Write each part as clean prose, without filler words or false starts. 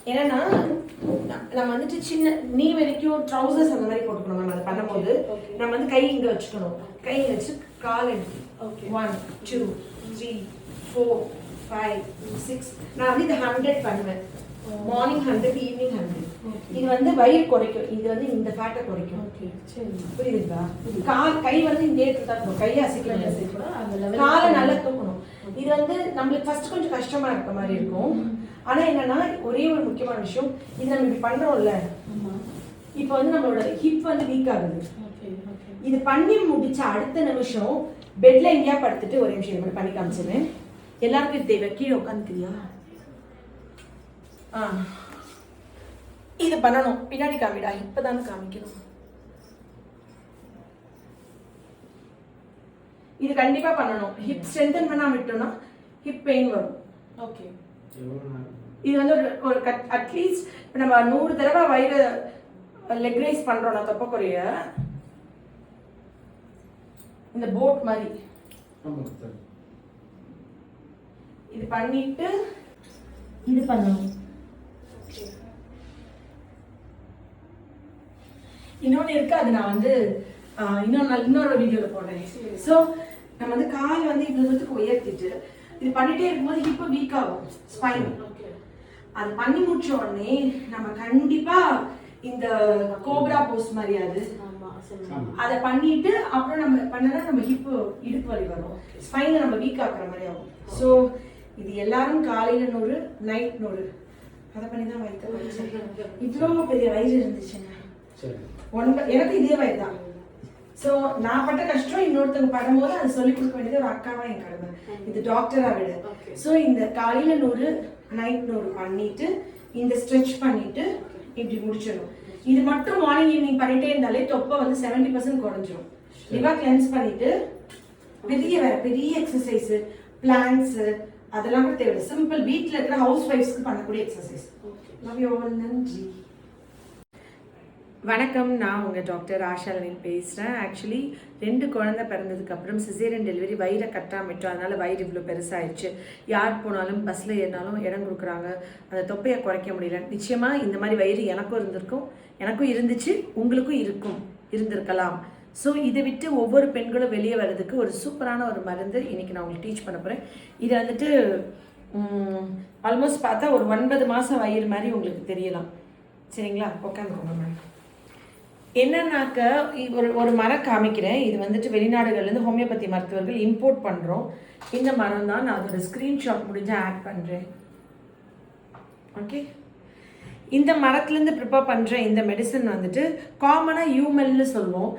ஏன்னா நம்ம வந்துட்டு சின்ன நீ வரைக்கும் ட்ரௌசர்ஸ் அந்த மாதிரி போட்டுக்கணும். நம்ம அதை பண்ணும்போது நம்ம வந்து கை இங்கே வச்சுக்கணும். கை வச்சு கால் எடுத்து 1 2 3 4 5 6 நான் வந்து இது 100 பண்ணுவேன். Morning 100 evening 100. இது வந்து வயிறு குறைக்கும். இது வந்து இந்த ஃபேட்டை குறைக்கும். புரியுதுங்களா? கை வந்து இந்த இடத்துல தான் இருக்கும். கையை அசைக்கணும், காலை நல்லா தூக்கணும். இது வந்து நம்மளுக்கு ஃபர்ஸ்ட் கொஞ்சம் கஷ்டமா இருக்க மாதிரி இருக்கும். ஆனா என்னன்னா ஒரே ஒரு முக்கியமான விஷயம், இது நம்ம இப்படி பண்றோம்ல, இப்போ வந்து நம்மளோட ஹிப் வந்து வீக் ஆகுது. இது பண்ணி முடிச்ச அடுத்த நிமிஷம் பெட்ல எங்கேயா படுத்துட்டு ஒரு நிமிஷம் இது பண்ணி காமிச்சிருவேன். எல்லாருக்கும் தேவை. கீழே உட்காந்துக்கிறியா? இது பண்ணணும். பின்னாடி காமிடா, இப்பதானே காமிக்கணும். இது கண்டிப்பா பண்ணணும். ஹிப் ஸ்ட்ரென்தன் பண்ணாம விட்டோம்னா ஹிப் பெயின் வரும். ஓகே, இது வந்து ஒரு அட்லீஸ்ட் நம்ம 100 தடவை வயிறு லெக் ரைஸ் பண்றோம்னா தொப்பை குறைய இந்த போட் மாதிரி இது பண்ணிட்டு இது பண்ணணும். இன்னொன்று இருக்கு, அது நான் வந்து இன்னொரு வீடியோவில் போடுறேன். ஸோ நம்ம வந்து கால் வந்து இவ்வளோ தூரத்துக்கு உயர்த்திட்டு இது பண்ணிட்டே இருக்கும்போது ஹிப்பு வீக் ஆகும், ஸ்பைன். அது பண்ணி முடிச்ச உடனே நம்ம கண்டிப்பா இந்த கோப்ரா போஸ்ட் மாதிரி அதை பண்ணிட்டு அப்புறம் நம்ம பண்ணனா நம்ம ஹிப்பு இடுப்பு வலி வரும், ஸ்பைனை நம்ம வீக் ஆக்குற மாதிரி ஆகும். ஸோ இது எல்லாரும் காலையில 100 நைட் 100 அதை பண்ணி தான் வயிற்று இவ்வளோ பெரிய வயிறு இருந்துச்சுங்க. எனக்கு இதே வயது தான். ஸோ நான் பட்ட கஷ்டம் இன்னொருத்தவங்க படும்போது அது சொல்லிக் கொடுக்க வேண்டியது ஒரு அக்காவா என் கடமை. இது டாக்டரா விட. ஸோ இந்த காலையில 100 நைட் 100 பண்ணிட்டு இந்த ஸ்ட்ரெச் பண்ணிட்டு இப்படி முடிச்சிடும். இது மட்டும் மார்னிங் ஈவினிங் பண்ணிட்டே இருந்தாலே தொப்பை வந்து 70% குறைஞ்சிரும். லிவர் கிளென்ஸ் பண்ணிட்டு பெரிய எக்ஸசைஸ் பிளான்ஸ் அதெல்லாம் கூட தேவை. சிம்பிள் வீட்டில் இருக்கிற ஹவுஸ் ஒய்ஃப்ஸ்க்கு பண்ணக்கூடிய எக்ஸசைஸ். Love you all. நன்றி. வணக்கம், நான் உங்கள் டாக்டர் ஆஷாலனின் பேசுகிறேன். ஆக்சுவலி 2 குழந்தை பிறந்ததுக்கப்புறம் சிசேரியன் டெலிவரி வயிறை கட்டாமிட்டோம். அதனால் வயிறு இவ்வளோ பெருசாகிடுச்சு. யார் போனாலும் பஸ்ஸில் ஏறினாலும் இடம் கொடுக்குறாங்க, அந்த தொப்பையை குறைக்க முடியல. நிச்சயமாக இந்த மாதிரி வயிறு எனக்கும் இருந்துச்சு, உங்களுக்கும் இருந்திருக்கலாம். ஸோ இதை விட்டு ஒவ்வொரு பெண்களும் வெளியே வர்றதுக்கு ஒரு சூப்பரான ஒரு மருந்து இன்றைக்கி நான் உங்களுக்கு டீச் பண்ண போகிறேன். இது வந்துட்டு ஆல்மோஸ்ட் பார்த்தா ஒரு 9 மாதம் வயிறு மாதிரி உங்களுக்கு தெரியலாம். சரிங்களா? உட்காந்துக்கோங்க மேம். என்னன்னாக்க ஒரு மரம் காமிக்கிறேன். இது வந்துட்டு வெளிநாடுகள்லேருந்து ஹோமியோபதி மருத்துவர்கள் இம்போர்ட் பண்ணுறோம். இந்த மரம் தான். நான் அதோட ஸ்க்ரீன்ஷாட் முடிஞ்சால் ஆட் பண்ணுறேன். ஓகே, இந்த மரத்துலேருந்து ப்ரிப்பேர் பண்ணுற இந்த மெடிசன் வந்துட்டு காமனாக யூமெல்னு சொல்லுவோம்.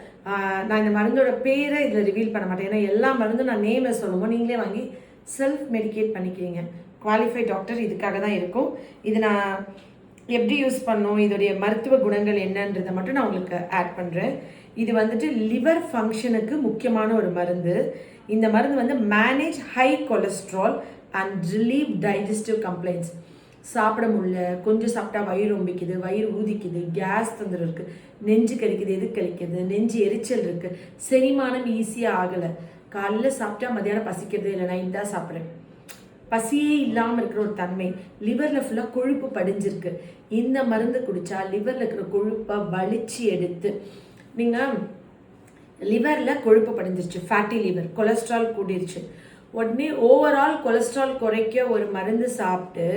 நான் இந்த மருந்தோட பேரை இதில் ரிவீல் பண்ண மாட்டேன். ஏன்னா எல்லா மருந்தும் நான் நேமை சொல்லுவோம், நீங்களே வாங்கி செல்ஃப் மெடிக்கேட் பண்ணிக்கிறீங்க. குவாலிஃபைட் டாக்டர் இதுக்காக தான் இருக்கும். இது நான் எப்படி யூஸ் பண்ணோம், இதோடைய மருத்துவ குணங்கள் என்னன்றதை மட்டும் நான் உங்களுக்கு ஆட் பண்ணுறேன். இது வந்துட்டு லிவர் ஃபங்க்ஷனுக்கு முக்கியமான ஒரு மருந்து. இந்த மருந்து வந்து manage high cholesterol and relieve digestive complaints. சாப்பிட முடியல, கொஞ்சம் சாப்பிட்டா வயிறு ரொம்பிக்குது, வயிறு ஊதிக்குது, கேஸ் தொந்தரவு இருக்குது, நெஞ்சு கழிக்குது, எது கழிக்குது, நெஞ்சு எரிச்சல் இருக்குது, செரிமானம் ஈஸியாக ஆகலை, காலைல சாப்பிட்டா மத்தியானம் பசிக்கிறது இல்லை, நைட் தான் சாப்பிட்றேன், பசியே இல்லாமல் இருக்கிற ஒரு தன்மை, லிவரில் ஃபுல்லாக கொழுப்பு படிஞ்சிருக்கு. இந்த மருந்து குடித்தா லிவரில் இருக்கிற கொழுப்பை வலிச்சு எடுத்து, நீங்கள் லிவரில் கொழுப்பு படிஞ்சிருச்சு, ஃபேட்டி லிவர், கொலஸ்ட்ரால் கூடிருச்சு, உடனே ஓவரால் கொலஸ்ட்ரால் குறைக்க ஒரு மருந்து சாப்பிட்டு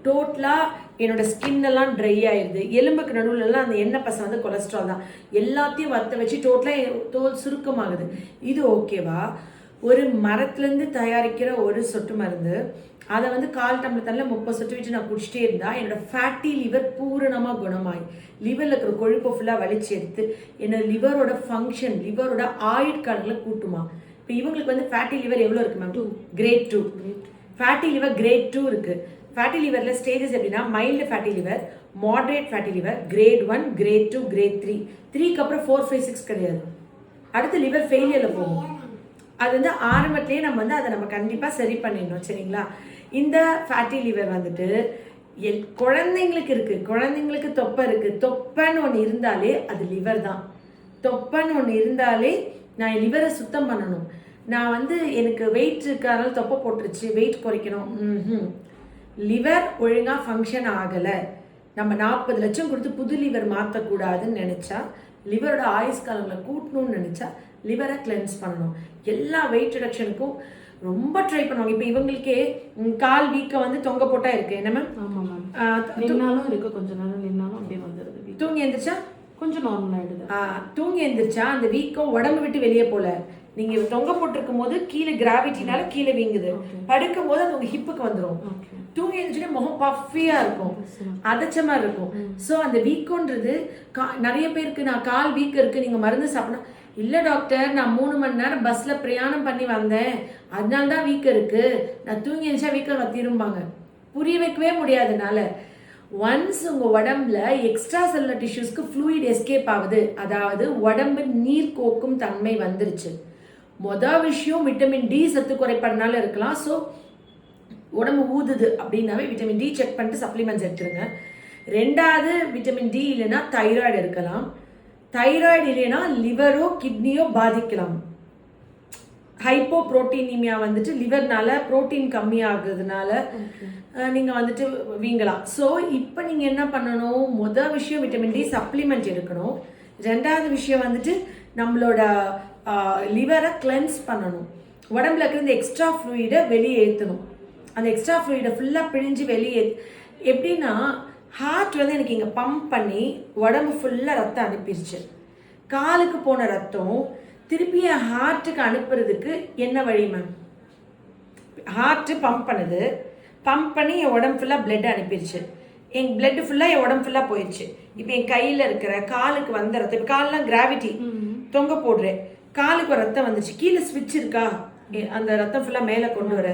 டோட்டலாக என்னோட ஸ்கின்னெல்லாம் ட்ரை ஆயிடுது. எலும்புக்கு நடுவுலலாம் அந்த எண்ணெய் பசை வந்து கொலஸ்ட்ரால் தான், எல்லாத்தையும் வற்ற வச்சு டோட்டலாக தோல் சுருக்கமாகுது. இது ஓகேவா? ஒரு மரத்துலேருந்து தயாரிக்கிற ஒரு சொட்டு மருந்து, அதை வந்து 1/4 டம்ளர் தண்ணியில் 30 சொட்டு விட்டு நான் குடிச்சிட்டே இருந்தால் என்னோடய ஃபேட்டி லிவர் பூரணமாக குணமாகி லிவரில் இருக்கிற கொழுப்பை ஃபுல்லாக வலிச்சு எடுத்து என்னோட லிவரோட ஃபங்க்ஷன், லிவரோட ஆயுட்காலங்களை கூட்டுமா. இப்போ இவங்களுக்கு வந்து ஃபேட்டி லிவர் எவ்வளோ இருக்குது ma'am? 2 grade 2 fatty liver grade 2 இருக்குது. ஃபேட்டி லிவரில் ஸ்டேஜஸ் எப்படின்னா mild fatty liver, moderate fatty liver, grade 1, grade 2, grade 3. 3க்கு அப்புறம் 4, 5, 6 கிடையாது. அடுத்து லிவர் ஃபெயிலியரில் போகும். அது வந்து ஆரம்பத்திலேயே நம்ம வந்து அதை நம்ம கண்டிப்பாக சரி பண்ணிடணும். சரிங்களா? இந்த ஃபேட்டி லிவர் வந்துட்டு குழந்தைங்களுக்கு இருக்குது, குழந்தைங்களுக்கு தொப்பை இருக்குது. தொப்பைன்னு ஒன்று இருந்தாலே அது லிவர் தான். தொப்பைன்னு ஒன்று இருந்தாலே நான் லிவரை சுத்தம் பண்ணணும். நான் வந்து எனக்கு வெயிட் இருக்கிறதுனால தொப்பை போட்டுருச்சு, வெயிட் குறைக்கணும். லிவர் ஒழுங்காக ஃபங்க்ஷன் ஆகலை, நம்ம 40 லட்சம் கொடுத்து புது லிவர் மாற்றக்கூடாதுன்னு நினச்சா, லிவரோட ஆயுஸ் காலங்களை கூட்டணும்னு நினச்சா லிவரை கிளென்ஸ் பண்ணணும். எல்லா வெயிட் ரிடக்ஷனுக்கும் ரொம்ப ட்ரை பண்ணுவாங்க. இப்போ இவங்களுக்கே கால் வீக்கம் வந்து தொங்க போட்டா இருக்கு என்ன மேம்? ஆமாம் மேம், நின்னாலும் இருக்கு, கொஞ்ச நேரம் நின்னாலும் அப்படியே வந்துடுது. தூங்கி எழுந்திரிச்சா கொஞ்சம் நார்மல் ஆகிடுது. தூங்கி எழுந்திரிச்சா அந்த வீக்கம் உடம்பு விட்டு வெளியே போல. நீங்க தொங்க போட்டிருக்கும் போது கீழே கிராவிட்டினால கீழே வீங்குது, படுக்கும் போது அது உங்க ஹிப்புக்கு வந்துடும். தூங்கி எழுந்துச்சுன்னா முகம் பஃபியா இருக்கும், அதச்ச மாதிரி இருக்கும். ஸோ அந்த வீக்கம்ன்றது நிறைய பேருக்கு நான் கால் வீக்கம் இருக்கு நீங்க மருந்து சாப்பிடணும். இல்லை டாக்டர், நான் 3 மணி நேரம் பஸ்ல பிரயாணம் பண்ணி வந்தேன், அதனால தான் வீக்கம் இருக்கு, நான் தூங்கி எழுந்தா வீக்கம் வத்திரும்பாங்க. புரிய வைக்கவே முடியாதனால ஒன்ஸ் உங்க உடம்புல எக்ஸ்ட்ரா செல்லுலர் டிஷ்யூஸ்க்கு ஃப்ளூயிட் எஸ்கேப் ஆகுது, அதாவது உடம்பு நீர் கோக்கும் தன்மை வந்துருச்சு. மொதல் விஷயம் விட்டமின் டி சத்து குறைபாடுனால இருக்கலாம். ஸோ உடம்பு ஊதுது அப்படின்னாவே விட்டமின் டி செக் பண்ணிட்டு சப்ளிமெண்ட்ஸ் எடுத்துருங்க. 2வது விட்டமின் டி இல்லைன்னா தைராய்டு இருக்கலாம். தைராய்டு இல்லைன்னா லிவரோ கிட்னியோ பாதிக்கலாம். ஹைப்போ புரோட்டீனிமியா வந்துட்டு லிவர்னால புரோட்டீன் கம்மியாகுறதுனால நீங்கள் வந்துட்டு வீங்கலாம். ஸோ இப்போ நீங்கள் என்ன பண்ணணும், மொதல் விஷயம் விட்டமின் டி சப்ளிமெண்ட் எடுக்கணும். 2வது விஷயம் வந்துட்டு நம்மளோட லிவரை கிளென்ஸ் பண்ணணும். உடம்புல இருக்கிற இந்த எக்ஸ்ட்ரா ஃப்ளூயிடை வெளியே ஏற்றணும். அந்த எக்ஸ்ட்ரா ஃப்ளூயிடை ஃபுல்லாக பிழிஞ்சு வெளியே எப்படின்னா, ஹார்ட் வந்து எனக்கு இங்கே பம்ப் பண்ணி உடம்பு ஃபுல்லாக ரத்தம் அனுப்பிடுச்சு. காலுக்கு போன ரத்தம் திருப்பி ஹார்ட்டுக்கு அனுப்புறதுக்கு என்ன வழி மேம்? ஹார்ட்டு பம்ப் பண்ணுது, பம்ப் பண்ணி என் உடம்பு ஃபுல்லாக பிளட் அனுப்பிடுச்சு. என் பிளட் ஃபுல்லாக என் உடம்பு ஃபுல்லாக போயிடுச்சு. இப்போ என் கையில் இருக்கிற காலுக்கு வந்த ரத்தம், இப்போ காலெலாம் கிராவிட்டி தொங்க போடுறேன், காலுக்கு ஒரு ரத்தம் வந்துச்சு, கீழே ஸ்விட்ச் இருக்கா, அந்த ரத்தம் ஃபுல்லாக மேலே கொண்டு வர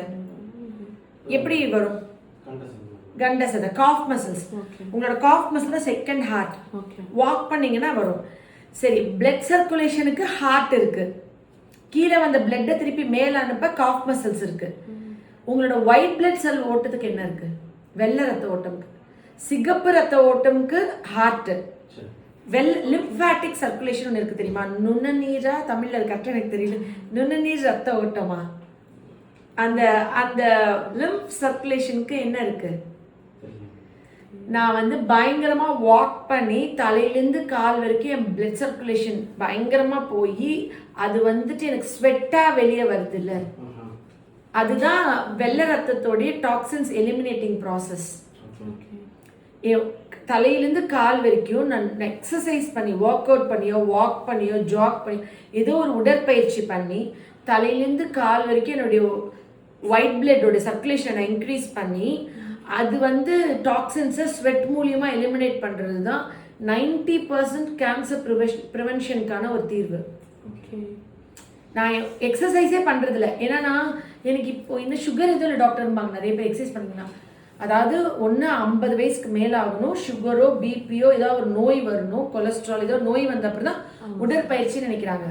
எப்படி வரும்? கண்டசதை காஃப் மசில்ஸ், உங்களோட காஃப் மசில் தான் செகண்ட் ஹார்ட். வாக் பண்ணீங்கன்னா வரும். சரி, பிளட் சர்க்குலேஷனுக்கு ஹார்ட் இருக்கு, கீழே வந்த பிளட்டை திருப்பி மேலே அனுப்ப காஃப் மசில்ஸ் இருக்கு. உங்களோட ஒயிட் பிளட் செல் ஓட்டத்துக்கு என்ன இருக்கு? வெள்ளை ரத்த ஓட்டம்க்கு. சிகப்பு ரத்த ஓட்டம்க்கு ஹார்ட். லிம்ஃபாட்டிக் சர்க்குலேஷன் ஒன்று இருக்கு தெரியுமா? நுண்ணநீரா தமிழ்ல கரெக்டாக எனக்கு தெரியல, நுண்ணநீர் ரத்த ஓட்டமா? அந்த அந்த லிம்ஃப் சர்க்குலேஷனுக்கு என்ன இருக்கு? நான் வந்து பயங்கரமா வாக் பண்ணி தலையிலேருந்து கால் வரைக்கும் என் பிளட் சர்க்குலேஷன் பயங்கரமா போய் அது வந்துட்டு எனக்கு ஸ்வெட்டா வெளியே வருது இல்ல, அதுதான் வெள்ளை ரத்தத்தோடைய டாக்ஸின்ஸ் எலிமினேட்டிங் ப்ராசஸ். தலையிலேருந்து கால் வரைக்கும் நான் எக்ஸசைஸ் பண்ணி ஒர்க் அவுட் பண்ணியோ வாக் பண்ணியோ ஜாக் பண்ணி ஏதோ ஒரு உடற்பயிற்சி பண்ணி தலையிலேருந்து கால் வரைக்கும் என்னுடைய ஒயிட் பிளட்டோட சர்க்குலேஷனை இன்க்ரீஸ் பண்ணி அது வந்து டாக்ஸின்ஸை ஸ்வெட் மூலியமாக எலிமினேட் பண்ணுறது தான் 90% கேன்சர் ப்ரிவென்ஷனுக்கான ஒரு தீர்வு. நான் எக்ஸசைஸே பண்ணுறதில்ல, ஏன்னா எனக்கு இப்போ இன்னும் சுகர் எதுவும் இல்லை டாக்டர்பாங்க நிறைய பேர் எக்ஸசைஸ் பண்ணிங்கன்னா. அதாவது ஒன்று 50 வயசுக்கு மேலே ஆகணும், சுகரோ பிபியோ ஏதாவது ஒரு நோய் வரணும், கொலஸ்ட்ரால் ஏதோ நோய் வந்த அப்புறம் தான் உடற்பயிற்சின்னு நினைக்கிறாங்க.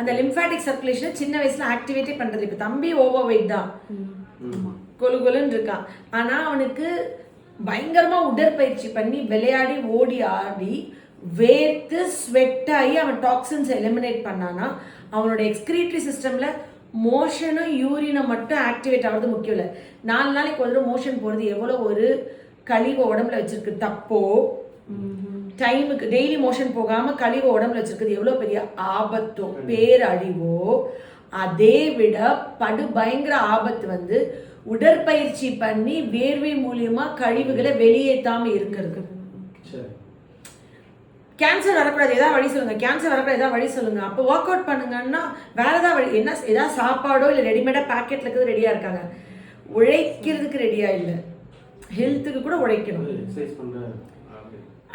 அந்த லிம்ஃபாட்டிக் சர்க்குலேஷனை சின்ன வயசுல ஆக்டிவேட்டே பண்ணுறது. இப்போ தம்பி ஓவர் வெயிட் தான், கொலு கொலுன்னு இருக்கான், ஆனால் அவனுக்கு பயங்கரமாக உடற்பயிற்சி பண்ணி விளையாடி ஓடி ஆடி வேர்த்து ஸ்வெட் ஆகி அவன் டாக்ஸின்ஸ் எலிமினேட் பண்ணானா அவனோட எக்ஸ்கிரீட்டரி சிஸ்டமில் மோஷனும் யூரினும் மட்டும் ஆக்டிவேட் ஆகிறது முக்கியம் இல்லை. 4 நாளைக்கு ஒரு மோஷன் போகிறது எவ்வளோ ஒரு கழிவு உடம்புல வச்சிருக்கு தப்போ, டைமுக்கு டெய்லி மோஷன் போகாமல் கழிவு உடம்புல வச்சிருக்கிறது எவ்வளோ பெரிய ஆபத்தோ பேரழிவோ, அதே விட படு பயங்கர ஆபத்து வந்து உடற்பயிற்சி பண்ணி வேர்வை மூலியமா கழிவுகளை வெளியேற்றாம இருக்கிறது. கேன்சர் வரக்கூடாது, ஏதாவது வழி சொல்லுங்க, கேன்சர் வரக்கூடாது ஏதாவது வழி சொல்லுங்க. அப்போ ஒர்க் அவுட் பண்ணுங்கன்னா வேற ஏதாவது வழி என்ன? ஏதாவது சாப்பாடோ இல்லை ரெடிமேடா பேக்கெட்ல இருக்கிறது ரெடியா இருக்காங்க, உழைக்கிறதுக்கு ரெடியா இல்லை. ஹெல்த்துக்கு கூட உழைக்கணும்.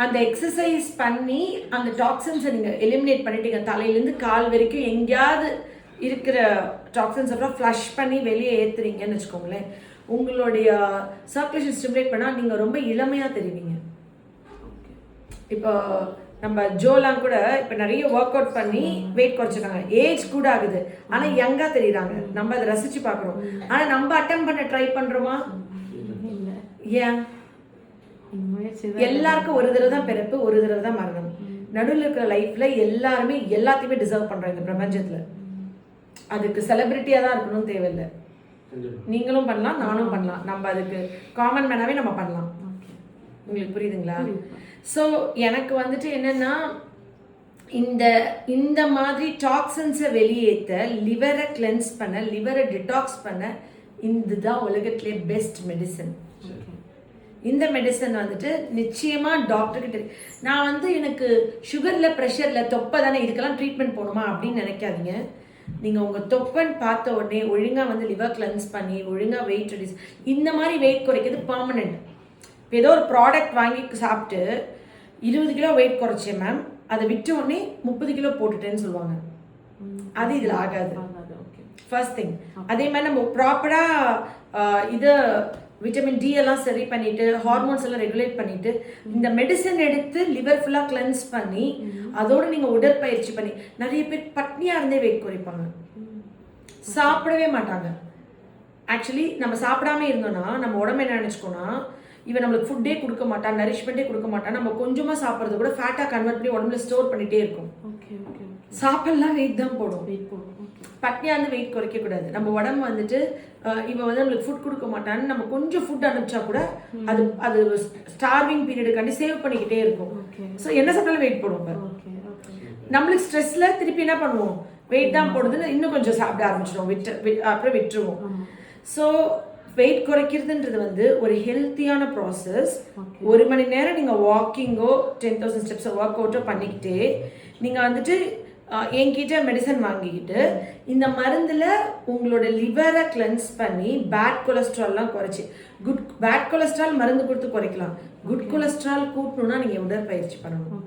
அந்த எக்ஸசைஸ் பண்ணி அந்த டாக்ஸின்ஸை நீங்கள் எலிமினேட் பண்ணிட்டீங்க, தலையிலேருந்து கால் வரைக்கும் எங்கேயாவது இருக்கிற டாக்ஸின்ஸ் அப்புறம் ஃப்ளஷ் பண்ணி வெளியே ஏற்றுறீங்கன்னு வச்சுக்கோங்களேன், உங்களுடைய சர்க்குலேஷன் ஸ்டிமுலேட் பண்ணால் நீங்கள் ரொம்ப இளமையாக தெரிவிங்க. இப்போ நம்ம ஜோலாம் கூட இப்போ நிறைய ஒர்க் அவுட் பண்ணி வெயிட் குறைச்சிருக்காங்க, ஏஜ் கூட ஆகுது, ஆனால் யங்காக தெரியுறாங்க. நம்ம அதை ரசித்து பார்க்குறோம், ஆனால் நம்ம அட்டம் பண்ண ட்ரை பண்ணுறோமா? ஏன்? எல்லாருக்கும் ஒரு தடவை தான் பிறப்பு, ஒரு தடவை தான் மரணம். நடுவில் இருக்கிற லைஃப்ல எல்லாருமே எல்லாத்தையுமே டிசர்வ் பண்றோம் இந்த பிரபஞ்சத்துல. அதுக்கு செலிபிரிட்டியா தான் இருக்கணும்னு தேவையில்லை, நீங்களும் பண்ணலாம் நானும் பண்ணலாம், நம்ம அதுக்கு காமன் மேனாவே நம்ம பண்ணலாம். உங்களுக்கு புரியுதுங்களா? ஸோ எனக்கு வந்துட்டு என்னன்னா இந்த மாதிரி டாக்ஸன்ஸை வெளியேற்ற, லிவரை கிளென்ஸ் பண்ண, லிவரை டிடாக்ஸ் பண்ண இதுதான் உலகத்திலே பெஸ்ட் மெடிசன். இந்த மெடிசன் வந்துட்டு நிச்சயமா டாக்டர்கிட்ட நான் வந்து எனக்கு சுகர்ல ப்ரெஷர்ல தொப்பை தானே இதுக்கெல்லாம் ட்ரீட்மெண்ட் போகணுமா அப்படின்னு நினைக்காதீங்க. நீங்க உங்க தொப்பன் பார்த்த உடனே ஒழுங்கா வந்து லிவர் கிளென்ஸ் பண்ணி ஒழுங்கா வெயிட் ரெடியூஸ், இந்த மாதிரி வெயிட் குறைக்கிறது பர்மனெண்ட். இப்போ ஏதோ ஒரு ப்ராடக்ட் வாங்கி சாப்பிட்டு 20 கிலோ வெயிட் குறைச்சேன் மேம், அதை விட்ட உடனே 30 கிலோ போட்டுட்டேன்னு சொல்லுவாங்க. அது இதில் ஆகாது. First thing. அதே மாதிரி நம்ம ப்ராப்பராக இதை விட்டமின் டி எல்லாம் சரி பண்ணிட்டு, ஹார்மோன்ஸ் எல்லாம் ரெகுலேட் பண்ணிட்டு, இந்த மெடிசன் எடுத்து லிவர் ஃபுல்லாக கிளென்ஸ் பண்ணி அதோட நீங்கள் உடற்பயிற்சி பண்ணி, நிறைய பேர் பட்னியாக இருந்தே வெயிட் குறைப்பாங்க, சாப்பிடவே மாட்டாங்க. ஆக்சுவலி நம்ம சாப்பிடாம இருந்தோம்னா நம்ம உடம்பு என்ன நினச்சிக்கோன்னா, இவன் நம்மளுக்கு ஃபுட்டே கொடுக்க மாட்டான், நரிஷ்மெண்ட்டே கொடுக்க மாட்டான், நம்ம கொஞ்சமாக சாப்பிட்றது கூட ஃபேட்டாக கன்வெர்ட் பண்ணி உடம்புல ஸ்டோர் பண்ணிகிட்டே இருக்கும். சாப்பிடலாம் வெயிட் தான் போடும். பட்னியாக வந்து வெயிட் குறைக்கக்கூடாது. நம்ம உடம்பு வந்துட்டு இவன் வந்து நம்மளுக்கு ஃபுட் கொடுக்க மாட்டான்னு நம்ம கொஞ்சம் ஃபுட் அனுப்பிச்சா கூட அது ஸ்டார்விங் பீரியடுக்காண்டி சேவ் பண்ணிக்கிட்டே இருக்கும். ஸோ என்ன சாப்பிட்டாலும் வெயிட் போடும். நம்மளுக்கு ஸ்ட்ரெஸ்ல திருப்பி என்ன பண்ணுவோம், வெயிட் தான் போடுதுன்னு இன்னும் கொஞ்சம் சாப்பிட ஆரம்பிச்சிடும், அப்புறம் விட்டுருவோம். ஸோ வெயிட் குறைக்கிறதுன்றது வந்து ஒரு ஹெல்த்தியான ப்ராசஸ். 1 மணி நேரம் நீங்கள் வாக்கிங்கோ 10,000 ஸ்டெப்ஸோ ஒர்க் அவுட்டோ பண்ணிக்கிட்டே நீங்கள் வந்துட்டு என்கிட்ட மெடிசன் வாங்கிக்கிட்டு இந்த மருந்தில் உங்களோட லிவரை கிளென்ஸ் பண்ணி பேட் கொலஸ்ட்ரால்லாம் குறைச்சி, பேட் கொலஸ்ட்ரால் மருந்து கொடுத்து குறைக்கலாம், குட் கொலஸ்ட்ரால் கூட்டணும்னா நீங்கள் உடற்பயிற்சி பண்ணணும்.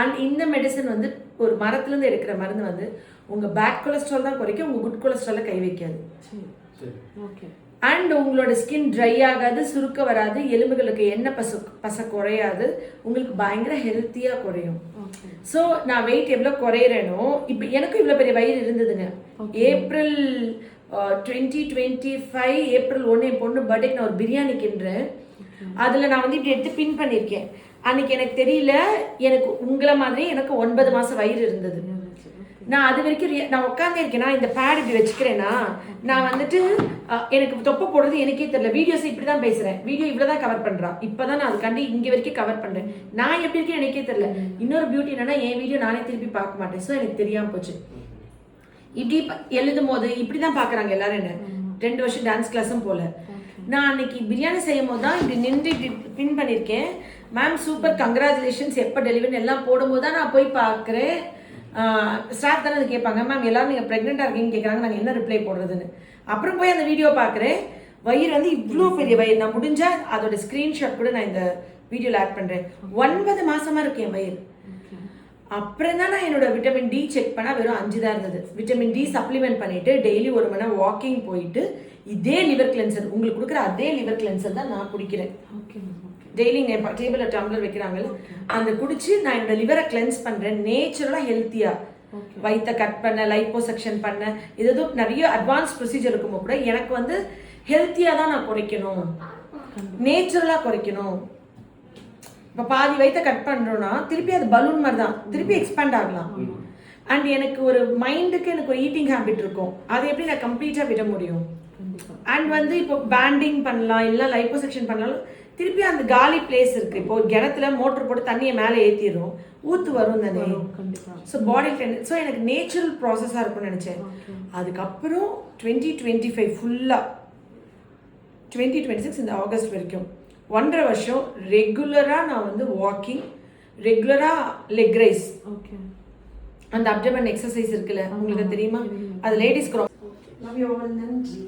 அண்ட் இந்த மெடிசன் வந்து ஒரு மரத்துலேருந்து எடுக்கிற மருந்து வந்து உங்கள் பேட் கொலஸ்ட்ரால் தான் குறைக்கும், உங்கள் குட் கொலஸ்ட்ராலை கை வைக்காது. அண்ட் உங்களோட ஸ்கின் ட்ரை ஆகாது, சுருக்க வராது, எலும்புகளுக்கு எண்ணெய் பச குறையாது, உங்களுக்கு பயங்கர ஹெல்த்தியாக குறையும். ஸோ நான் வெயிட் எவ்வளோ குறையிறேனோ, இப்போ எனக்கும் இவ்வளோ பெரிய வயிறு இருந்ததுங்க. ஏப்ரல் 2025 ஏப்ரல் 1 என் பொண்ணு பர்த்டேக்கு நான் ஒரு பிரியாணி கிண்டுறேன். அதில் நான் வந்து இப்படி எடுத்து பின் பண்ணியிருக்கேன். அன்னைக்கு எனக்கு தெரியல, எனக்கு உங்களை மாதிரி எனக்கு 9 மாதம் வயிறு இருந்தது. நான் அது வரைக்கும் நான் உட்காந்தே இருக்கேன்னா, இந்த பேட் இப்படி வச்சுக்கிறேன்னா, நான் வந்துட்டு எனக்கு தொப்பை போடுறது எனக்கே தெரியல. வீடியோஸ் இப்படி தான் பேசுகிறேன், வீடியோ இவ்வளோ தான் கவர் பண்ணுறான், இப்போ தான் நான் அதுக்காண்டி இங்கே வரைக்கும் கவர் பண்ணுறேன். நான் எப்படி இருக்கேன் எனக்கே தெரியல. இன்னொரு பியூட்டி என்னன்னா, என் வீடியோ நானே திருப்பி பார்க்க மாட்டேன். ஸோ எனக்கு தெரியாமல் போச்சு. இப்படி எழுதும் போது இப்படி தான் பார்க்குறாங்க எல்லாரும் என்ன. 2 வருஷம் டான்ஸ் கிளாஸும் போல. நான் அன்னைக்கு பிரியாணி செய்யும் போது தான் இப்படி நின்று இப்படி பின் பண்ணியிருக்கேன். மேம் சூப்பர் கங்க்ராச்சுலேஷன்ஸ், எப்போ டெலிவரி எல்லாம் போடும்போது தான் நான் போய் பார்க்குறேன். ஸ்டாஃப் தானே அது கேட்பாங்க, மேம் எல்லாரும் நீங்கள் ப்ரெக்னெண்ட்டாக இருக்கீங்கன்னு கேட்குறாங்க, நாங்கள் என்ன ரிப்ளை போடுறதுன்னு. அப்புறம் போய் அந்த வீடியோ பார்க்குறேன், வயிறு வந்து இவ்வளோ பெரிய வயிறு. நான் முடிஞ்சால் அதோட ஸ்க்ரீன்ஷாட் கூட நான் இந்த வீடியோவில் ஆட் பண்ணுறேன். 9 மாதமாக இருக்கு என் வயிறு. அப்புறம் தான் நான் என்னோட விட்டமின் டி செக் பண்ணால் வெறும் 5 தான் இருந்தது. விட்டமின் டி சப்ளிமெண்ட் பண்ணிவிட்டு டெய்லி 1 மணி நேரம் வாக்கிங் போயிட்டு இதே லிவர் கிளென்சர், உங்களுக்கு கொடுக்குற அதே லிவர் கிளென்சர் தான் நான் குடிக்கிறேன். டெய்லி டேபிளில் டம்ளர் வைக்கிறாங்க, அந்த குடிச்சு நான் என்னோட லிவரை கிளென்ஸ் பண்ணுறேன். நேச்சுரலாக ஹெல்த்தியாக வயிற்றை கட் பண்ண, லைப்போசெக்ஷன் பண்ண, இது நிறைய அட்வான்ஸ் ப்ரொசீஜர் இருக்கும்போது கூட எனக்கு வந்து ஹெல்த்தியாக தான் நான் குறைக்கணும், நேச்சுரலாக குறைக்கணும். இப்போ பாதி வயிற்றை கட் பண்ணுறோன்னா திருப்பி அது பலூன் மாதிரி தான் திருப்பி எக்ஸ்பேண்ட் ஆகலாம். அண்ட் எனக்கு ஒரு மைண்டுக்கு எனக்கு ஒரு ஈட்டிங் ஹேபிட் இருக்கும், அதை எப்படி நான் கம்ப்ளீட்டாக விட முடியும். அண்ட் வந்து இப்போ பேண்டிங் பண்ணலாம், இல்லை லைப்போசெக்ஷன் பண்ணாலும் திருப்பி அந்த காலி பிளேஸ் இருக்கு. இப்போ கிணத்துல மோட்டர் போட்டு தண்ணியை மேலே ஏற்றிடும், ஊத்து வரும் தானே. ஸோ பாடி ஸோ எனக்கு நேச்சுரல் ப்ராசஸாக இருக்கும்னு நினச்சேன். அதுக்கப்புறம் 2025 ஃபுல்லாக 2026 இந்த ஆகஸ்ட் வரைக்கும் 1.5 வருஷம் ரெகுலராக நான் வந்து வாக்கிங், ரெகுலராக லெக் ரைஸ், அந்த அப்டமன் எக்ஸசைஸ் இருக்குல்ல உங்களுக்கு தெரியுமா, அது லேடிஸ்க்கு ரொம்ப நன்றி.